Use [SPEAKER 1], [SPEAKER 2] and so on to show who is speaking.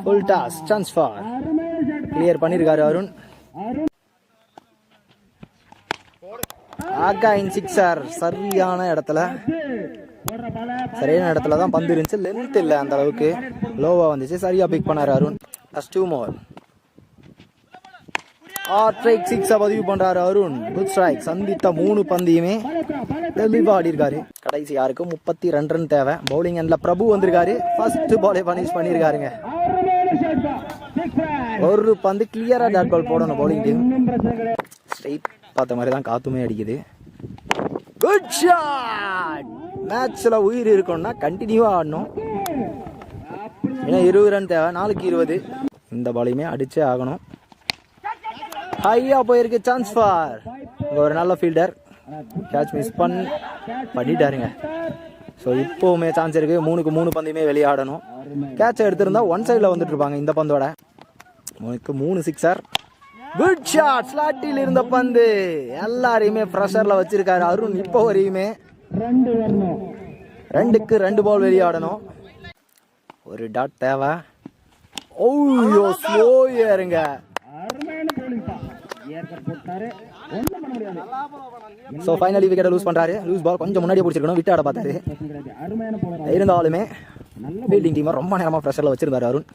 [SPEAKER 1] Full toss chance for clear பண்ணியிருக்காரு Arun. ஆகாயின் sixer சரியான இடத்துல தான் பந்து இருந்துச்சு. லென்த் இல்லை அந்த அளவுக்கு, லோவா வந்துச்சு. சரியா பிக் பண்ணாரு அருண். Plus 2 more. ஸ்ட்ரைக் 6 பதிவு பண்றாரு அருண். Good strike. சந்தித்த 3 பந்தையுமே தெளிவா ஆடி இருக்காரு. கடைசி யாருக்கு 32 ரன் தேவை. பவுலிங் எண்ட்ல பிரபு வந்திருக்காரு. ஃபர்ஸ்ட் பாலே பனிஷ் பண்ணிருக்காருங்க. ஒரு பந்து கிளியரா டாட் பால் போடணும் பவுலிங் டீம். ஸ்ட்ரைட் பார்த்த மாதிரி தான் காத்துமே அடிக்குது. Good shot. மேட்ச்ல உயிர் இருக்கணும்னா கண்டினியூவா ஆடணும். ஏன்னா 20 ரன் தேவை, 4க்கு 20. இந்த பாலையுமே அடிச்சே ஆகணும். ஹையா போயிருக்கு. Chance for. ஒரு நல்ல ஃபீல்டர் கேட்ச் மிஸ் பண்ணிட்டாருங்க. ஸோ இப்போவுமே சான்ஸ் இருக்கு. 3க்கு 3 பந்தையுமே வெளியாடணும். கேட்சை எடுத்திருந்தா ஒன் சைடில் வந்துட்டு இருப்பாங்க. இந்த பந்தோட 3க்கு 3 சிக்ஸர். Good shot. ஸ்லாட்டில் இருந்த பந்து எல்லாரையுமே ப்ரெஷர்ல வச்சிருக்காரு அருண். இப்போ வரையுமே 2க்கு 2 பால் வெளியாடணும். ஒரு டாட் தேவை. ஓய்யோ ஸ்லோ ஏறுங்க. சோ ஃபைனலி விக்கெட் லூஸ் பண்றாரு. லூஸ் பால் கொஞ்சம் முன்னாடியே பிடிச்சிருக்கணும், விட்டு ஆட பார்த்தாரு. இருந்தாலுமே ஃபீல்டிங் டீமை ரொம்ப நேரமா ப்ரெஷர்ல வச்சிருந்தாரு அருண்.